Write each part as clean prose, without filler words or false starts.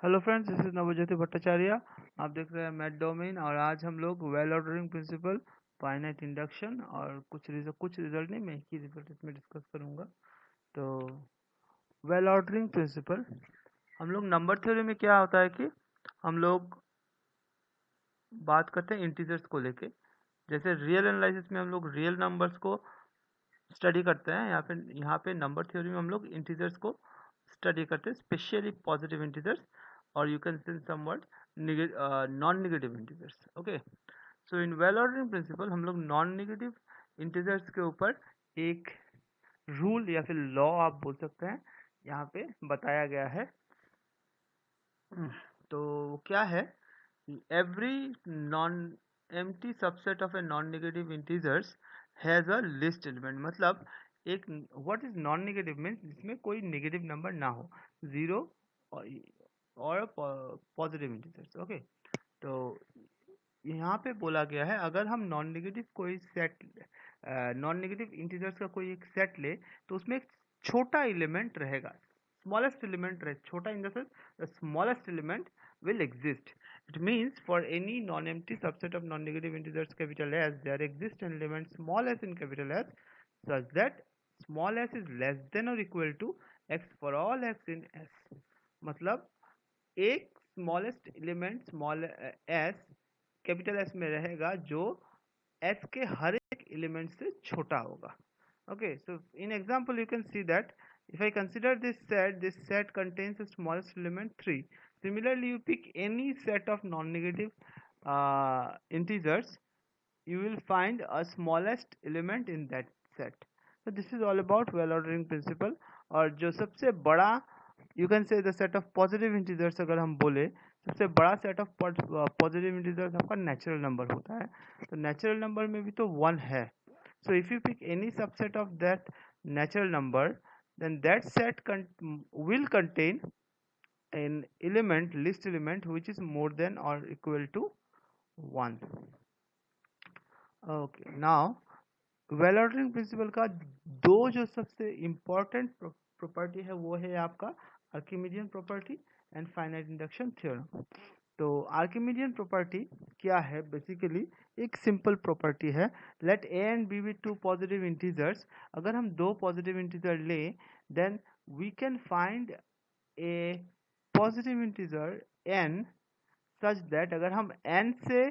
Hello friends, this is Navjyoti Bhattacharya. आप देख रहे हैं मैथ डोमेन और आज हम लोग well ordering principle, finite induction और कुछ रिजल्ट नहीं, मैं एक ही रिजल्ट इसमें डिस्कस करूंगा। तो वेल ऑर्डरिंग प्रिंसिपल, हम लोग नंबर थ्योरी में क्या होता है कि हम लोग बात करते हैं इंटीजर्स को लेके। जैसे रियल एनालिसिस में हम लोग रियल नंबर्स को स्टडी करते हैं, यहाँ पे नंबर थ्योरी में हम लोग इंटीजर्स को स्टडी करते हैं, स्पेशली पॉजिटिव इंटीजर्स और you can say somewhat non negative integers. Okay, so in well ordering principle हम लोग नॉन नेगेटिव इंटीजर्स के ऊपर एक रूल या फिर लॉ आप बोल सकते हैं, यहाँ पे बताया गया है। तो क्या है, every non empty subset of a non-negative integers has a list element। मतलब एक what is non-negative means जिसमें कोई नेगेटिव नंबर ना हो, जीरो और पॉजिटिव इंटीजर्स। ओके, तो यहाँ पे बोला गया है अगर हम नॉन नेगेटिव इंटीजर्स का कोई एक सेट ले तो उसमें एक छोटा एलिमेंट रहेगा, स्मॉलेस्ट एलिमेंट रहे, छोटा in the sense the smallest element will exist. It means for any non-empty subset of non-negative integers capital S, there exists an element small s in capital S such that small s is less than or equal to x for all s in S। मतलब एक smallest element small S capital S में रहेगा जो S के हर एक element से छोटा होगा। Okay, so in example you can see that if I consider this set contains the smallest element 3। Similarly, you pick any set of non-negative integers, you will find a smallest element in that set। So this is all about well ordering principle। और जो सबसे बड़ा you can से the set of positive integers, अगर हम बोले सबसे बड़ा सेट ऑफ पॉजिटिव इंटीजर्स आपका नेचुरल नंबर होता है। तो नेचुरल नंबर में भी तो वन है। So if you pick any subset of that natural number, then that set will contain an list element which is more than or equal to 1। okay, now well ordering principle का दो जो सबसे important property है वो है आपका Archimedean property and finite induction theorem. तो Archimedean property क्या है, बेसिकली एक सिंपल प्रॉपर्टी है। Let a and b with two positive integers, अगर हम दो पॉजिटिव इंटीजर लें then we can find a positive integer n such that अगर हम n से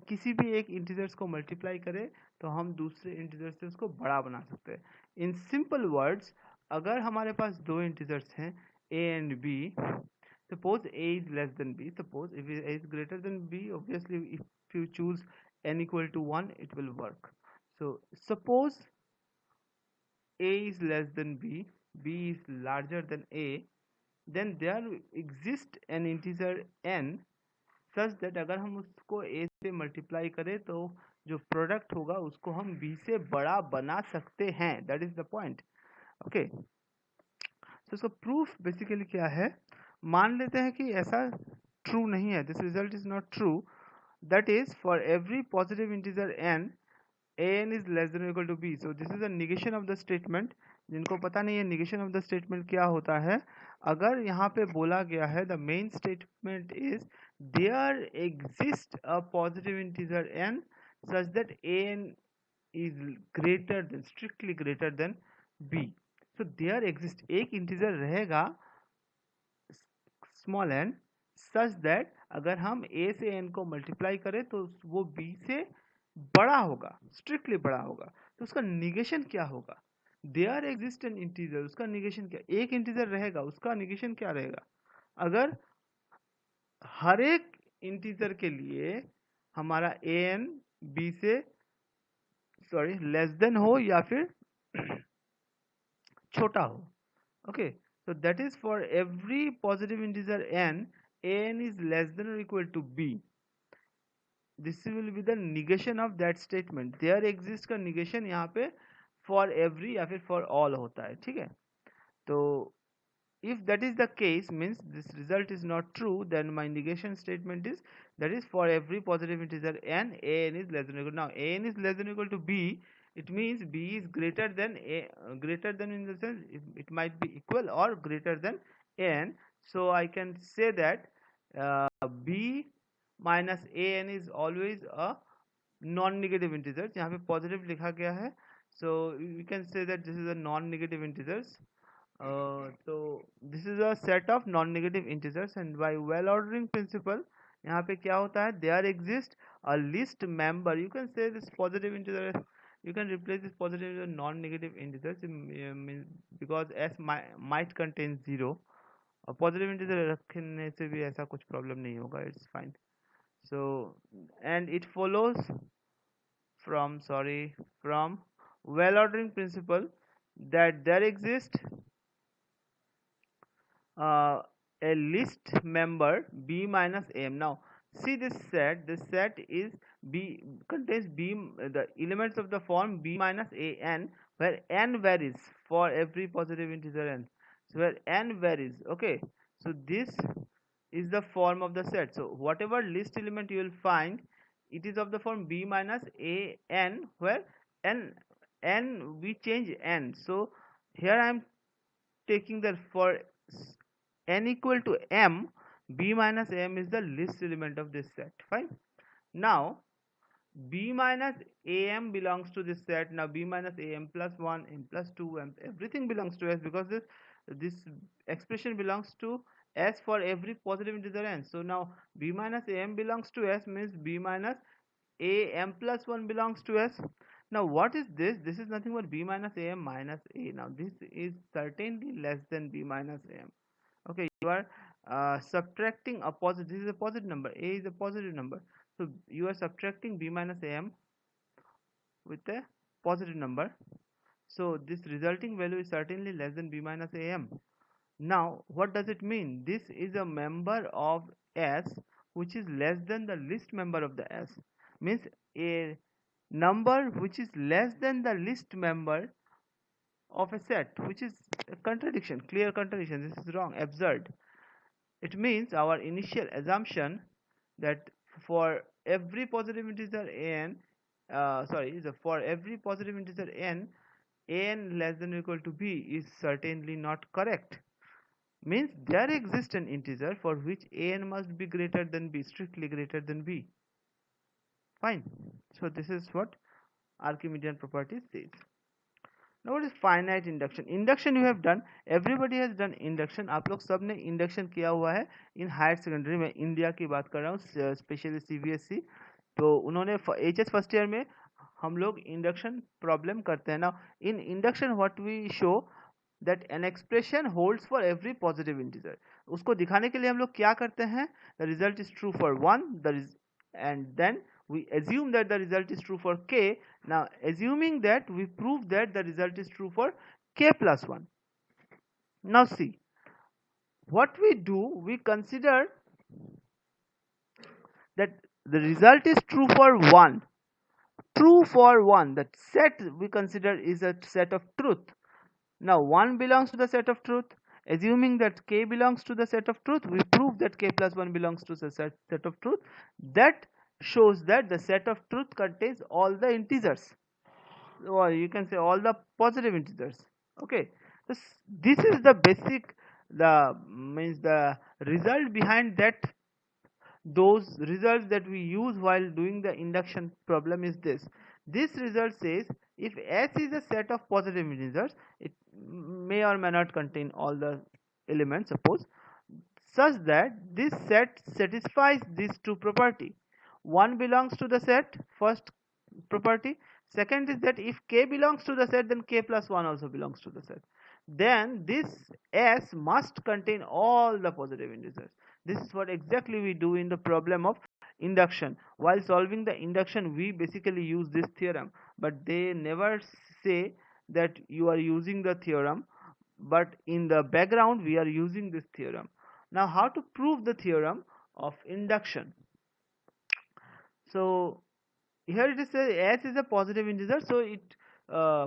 किसी भी एक इंटीजर्स को मल्टीप्लाई करें तो हम दूसरे इंटीजर से उसको बड़ा बना सकते हैं। इन सिंपल वर्ड्स, अगर हमारे पास दो इंटीजर्स हैं a and b, suppose a is less than b, suppose if a is greater than b, obviously if you choose n equal to 1 it will work। so suppose a is less than b, b is larger than a, then there exists an integer n such that अगर हम उसको a से multiply करें तो जो product होगा उसको हम b से बड़ा बना सकते हैं। That is the point. Okay, तो इसका प्रूफ बेसिकली क्या है, मान लेते हैं कि ऐसा ट्रू नहीं है, this result is not true. That is for every positive integer n, an is less than or equal to b। so this is a negation of the statement। जिनको पता नहीं है negation of the statement क्या होता है, अगर यहाँ पे बोला गया है the main statement is there exists a positive integer n such that an is greater than, strictly greater than b। so there exists एक integer रहेगा स्मॉल n सच दैट अगर हम a से n को मल्टीप्लाई करें तो वो b से बड़ा होगा, स्ट्रिक्टली बड़ा होगा। तो उसका निगेशन क्या होगा, देयर एग्जिस्ट एन इंटीजर, उसका निगेशन क्या, एक इंटीजर रहेगा उसका निगेशन क्या रहेगा, अगर हर एक इंटीजर के लिए हमारा a n b से लेस देन हो या फिर छोटा हो। Okay, so that is for every positive integer n, an is less than or equal to b, this will be the negation of that statement। there exists का negation यहाँ पे for every या फिर for all होता है, ठीक है। तो if that is the case means this result is not true, then my negation statement is that is for every positive integer n, an is less than or equal to, now an is less than or equal to b, it means b is greater than a, greater than in the sense it might be equal or greater than n। So I can say that b minus an is always a non-negative integers. यहाँ पे positive लिखा गया है, so we can say that this is a non-negative integers. So this is a set of non-negative integers, and by well ordering principle यहाँ पे क्या होता है, there exists a list member. You can say this positive integer, you can replace this positive integer non-negative integers because s might contain 0. और positive integer रखने से भी ऐसा कुछ प्रॉब्लम नहीं होगा, it's fine. So and it follows from well ordering principle that there exists uh, a list member b minus am. Now see this set, is b contains b, the elements of the form b minus an, where n varies for every positive integer n, so where n varies. Okay, so this is the form of the set. So whatever list element you will find, it is of the form b minus a n, where n we change n. So here I am taking that for n equal to m, b minus m is the least element of this set. Fine. Now b minus am belongs to this set. Now b minus am plus 1, m plus 2, m, everything belongs to s, because this expression belongs to s for every positive integer n. So now b minus am belongs to s means b minus am plus 1 belongs to s. Now what is this? This is nothing but b minus am minus a. Now this is certainly less than b minus am. Okay, you are subtracting a positive. This is a positive number, a is a positive number, so you are subtracting b minus am with a positive number, so this resulting value is certainly less than b minus am. Now what does it mean? This is a member of s which is less than the least member of the s, means a number which is less than the least member of a set, which is a contradiction, clear contradiction. This is wrong, absurd. It means our initial assumption that for every positive integer n, for every positive integer n, an less than or equal to b is certainly not correct. Means there exists an integer for which an must be greater than b, strictly greater than b. Fine. So this is what Archimedean property says. Now what is finite induction? Induction you have done, everybody has done induction. आप लोग सब ने induction किया हुआ है in higher secondary में. India की बात कर रहा हूँ, स्पेशली CBSE. तो उन्होंने HS फर्स्ट ईयर में हम लोग induction problem करते हैं. Now in induction what we show that an expression holds for every positive integer. उसको दिखाने के लिए हम लोग क्या करते हैं? The result is true for 1, and then we assume that the result is true for k. Now assuming that, we prove that the result is true for k plus 1. Now see what we do. We consider that the result is true for 1. True for 1, that set we consider is a set of truth. Now 1 belongs to the set of truth. Assuming that k belongs to the set of truth, we prove that k plus 1 belongs to the set of truth. That shows that the set of truth contains all the integers, or you can say all the positive integers. Okay, this is the basic, the result behind that. Those results that we use while doing the induction problem is this result says if S is a set of positive integers, it may or may not contain all the elements, suppose, such that this set satisfies these two property. One belongs to the set, first property. Second is that if k belongs to the set, then k plus 1 also belongs to the set. Then this S must contain all the positive integers. This is what exactly we do in the problem of induction. While solving the induction, we basically use this theorem, but they never say that you are using the theorem, but in the background we are using this theorem. Now how to prove the theorem of induction? So here it is s is a positive integer, so it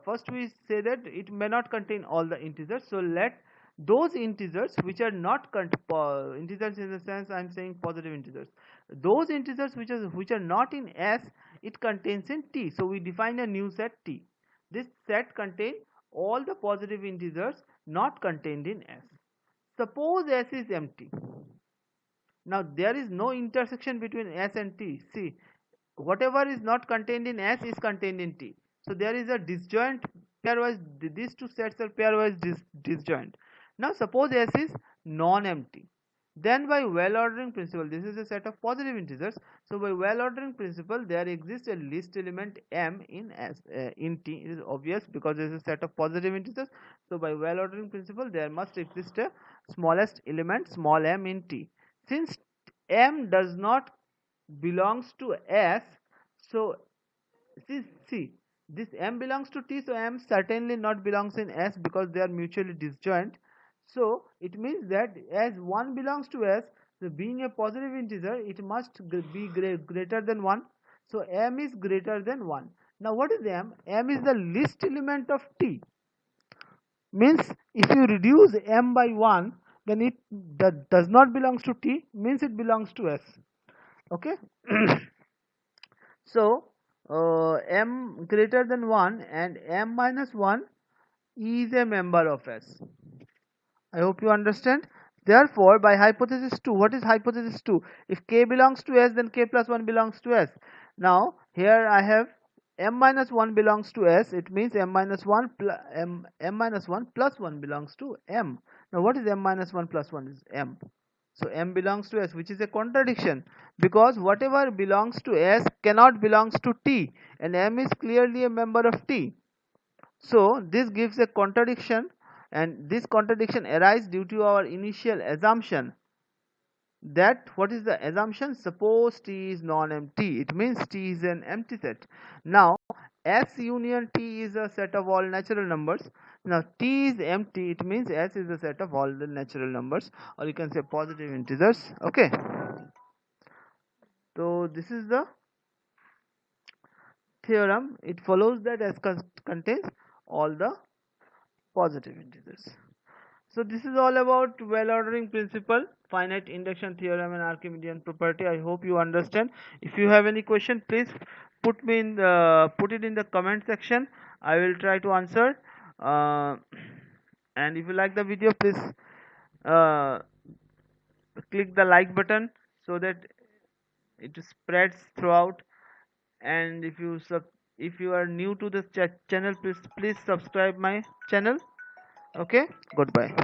first we say that it may not contain all the integers. So let those integers which are not integers in the sense I am saying positive integers, those integers which are not in s, it contains in t. So we define a new set t. This set contains all the positive integers not contained in s. Suppose S is empty. Now there is no intersection between S and T. See, whatever is not contained in S is contained in T. So there is a disjoint pairwise. These two sets are pairwise disjoint. Now suppose S is non-empty. Then by well ordering principle, this is a set of positive integers. So by well ordering principle, there exists a least element M in S in T. It is obvious because this is a set of positive integers. So by well ordering principle, there must exist a smallest element small m in T. Since M does not belongs to S, so see, this M belongs to T, so M certainly not belongs in S because they are mutually disjoint. So it means that as 1 belongs to S, so being a positive integer, it must be greater than 1. So M is greater than 1. Now what is M? M is the least element of T. Means if you reduce M by 1, then it does not belongs to T, means it belongs to S. Okay. So M greater than 1 and M minus 1 is a member of S. I hope you understand. Therefore, by hypothesis 2, what is hypothesis 2? If K belongs to S, then K plus 1 belongs to S. Now, here I have M minus 1 belongs to S. It means M minus 1 M minus 1 plus 1 belongs to M. Now, what is M minus 1 plus 1 is M. So M belongs to S, which is a contradiction because whatever belongs to S cannot belongs to T, and M is clearly a member of T. So this gives a contradiction, and this contradiction arises due to our initial assumption that what is the assumption? Suppose T is non-empty, it means T is an empty set. Now S union T is a set of all natural numbers. Now T is empty, it means S is a set of all the natural numbers, or you can say positive integers. Okay, so this is the theorem. It follows that S contains all the positive integers. So this is all about well ordering principle, finite induction theorem and Archimedean property. I hope you understand. If you have any question, please put it in the comment section. I will try to answer. Uh, and if you like the video, please uh, click the like button so that it spreads throughout. And if you are new to this channel, please subscribe my channel. Okay, goodbye.